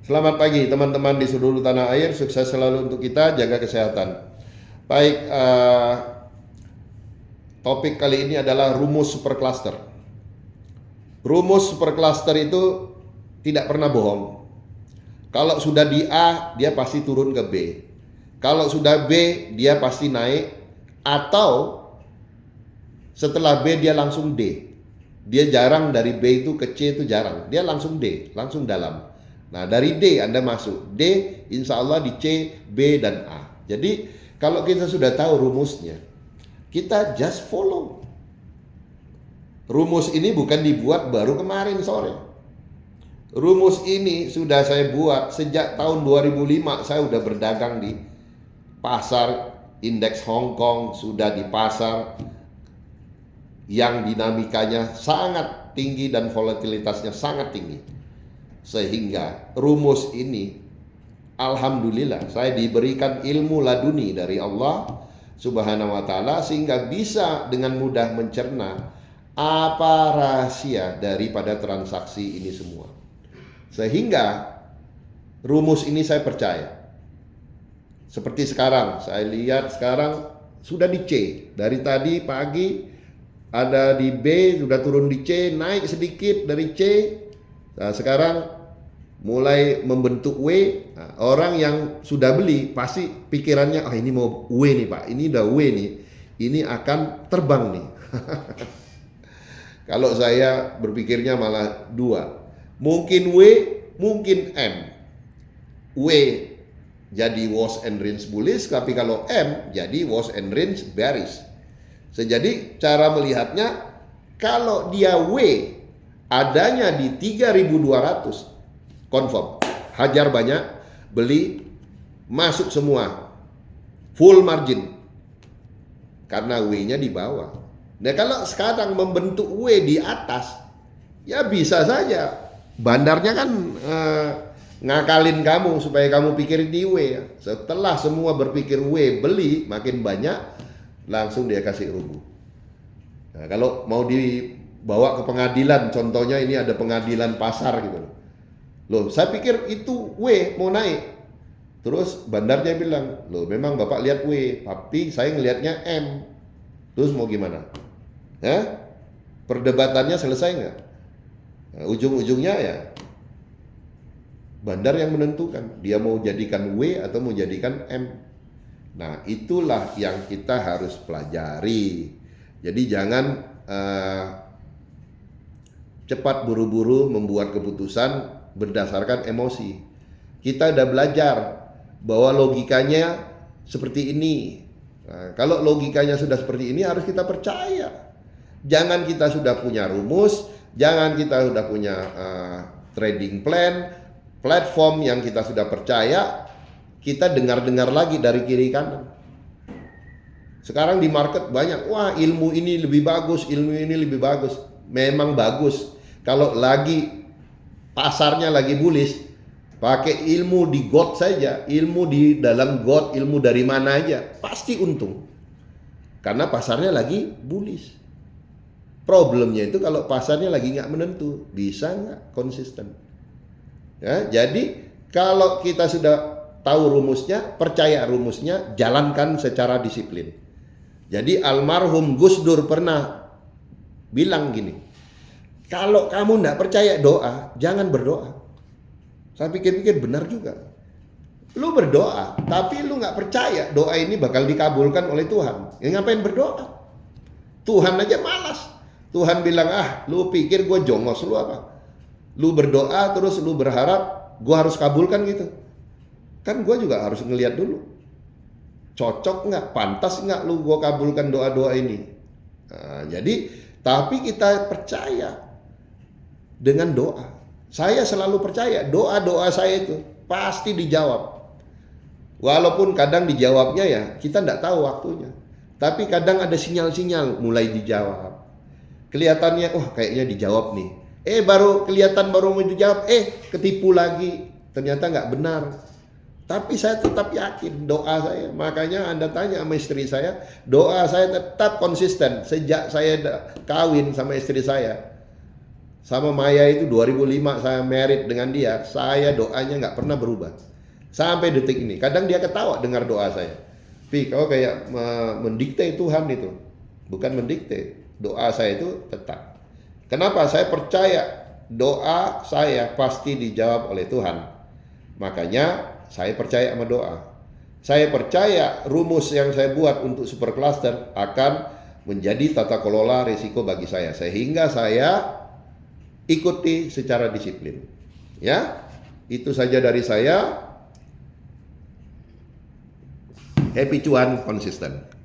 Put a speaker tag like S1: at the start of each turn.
S1: Selamat pagi teman-teman di seluruh tanah air, sukses selalu untuk kita, jaga kesehatan. Baik, topik kali ini adalah rumus supercluster. Rumus supercluster itu tidak pernah bohong. Kalau sudah di A, dia pasti turun ke B. Kalau sudah B, dia pasti naik. Atau setelah B dia langsung D. Dia jarang dari B itu ke C itu jarang. Dia langsung D, langsung dalam. Nah dari D Anda masuk D, insya Allah di C, B, dan A. Jadi kalau kita sudah tahu rumusnya, kita just follow. Rumus ini bukan dibuat baru kemarin sore. Rumus ini sudah saya buat sejak tahun 2005. Saya sudah berdagang di pasar indeks Hong Kong, sudah di pasar yang dinamikanya sangat tinggi dan volatilitasnya sangat tinggi. Sehingga rumus ini, alhamdulillah, saya diberikan ilmu laduni dari Allah Subhanahu wa Ta'ala, sehingga bisa dengan mudah mencerna apa rahasia daripada transaksi ini semua. Sehingga rumus ini saya percaya. Seperti sekarang, saya lihat sekarang sudah di C. Dari tadi pagi ada di B, sudah turun di C, naik sedikit dari C. Nah, sekarang mulai membentuk W. Nah, orang yang sudah beli pasti pikirannya, ini mau W nih Pak, ini udah W nih, ini akan terbang nih. Kalau saya berpikirnya malah dua, mungkin W, mungkin M. W jadi wash and rinse bullish, tapi kalau M jadi wash and rinse bearish. Jadi cara melihatnya, kalau dia W adanya di 3.200, confirm, hajar banyak, beli, masuk semua, full margin, karena W-nya di bawah. Nah kalau sekarang membentuk W di atas, ya bisa saja bandarnya kan ngakalin kamu supaya kamu pikir di W. Setelah semua berpikir W, beli makin banyak, langsung dia kasih rubuh. Nah, kalau mau dibawa ke pengadilan, contohnya ini ada pengadilan pasar gitu loh, saya pikir itu W mau naik. Terus bandarnya bilang, loh memang Bapak lihat W, tapi saya ngelihatnya M. Terus mau gimana? Perdebatannya selesai nggak? Nah, ujung-ujungnya ya bandar yang menentukan, dia mau jadikan W atau mau jadikan M. Nah itulah yang kita harus pelajari. Jadi jangan cepat buru-buru membuat keputusan berdasarkan emosi. Kita udah belajar bahwa logikanya seperti ini. Nah, kalau logikanya sudah seperti ini, harus kita percaya. Jangan kita sudah punya rumus, jangan kita sudah punya trading plan, platform yang kita sudah percaya, kita dengar-dengar lagi dari kiri kanan. Sekarang di market banyak, wah ilmu ini lebih bagus, ilmu ini lebih bagus. Memang bagus. Kalau lagi pasarnya lagi bullish, pakai ilmu di God saja, ilmu di dalam God, ilmu dari mana aja, pasti untung. Karena pasarnya lagi bullish. Problemnya itu kalau pasarnya lagi nggak menentu, bisa nggak konsisten. Ya, jadi kalau kita sudah tahu rumusnya, percaya rumusnya, jalankan secara disiplin. Jadi almarhum Gus Dur pernah bilang gini, kalau kamu tidak percaya doa, jangan berdoa. Saya pikir-pikir benar juga. Lu berdoa, tapi lu nggak percaya doa ini bakal dikabulkan oleh Tuhan. Ya ngapain berdoa? Tuhan aja malas. Tuhan bilang, lu pikir gue jongos lu apa? Lu berdoa terus lu berharap gue harus kabulkan gitu. Kan gue juga harus ngelihat dulu. Cocok nggak? Pantas nggak lu gue kabulkan doa-doa ini? Nah, jadi, tapi kita percaya dengan doa. Saya selalu percaya doa-doa saya itu pasti dijawab. Walaupun kadang dijawabnya ya kita tidak tahu waktunya. Tapi kadang ada sinyal-sinyal mulai dijawab. Kelihatannya kayaknya dijawab nih. Baru kelihatan baru mau dijawab, ketipu lagi. Ternyata nggak benar. Tapi saya tetap yakin doa saya. Makanya Anda tanya sama istri saya, doa saya tetap konsisten sejak saya kawin sama istri saya. sama Maya itu 2005 saya married dengan dia, saya doanya nggak pernah berubah sampai detik ini. Kadang dia ketawa dengar doa saya. Pi, kau kayak mendikte Tuhan itu. Bukan mendikte, doa saya itu tetap. Kenapa? Saya percaya doa saya pasti dijawab oleh Tuhan. Makanya saya percaya sama doa. Saya percaya rumus yang saya buat untuk super cluster akan menjadi tata kelola risiko bagi saya, sehingga saya ikuti secara disiplin. Ya, itu saja dari saya. Happy cuan konsisten.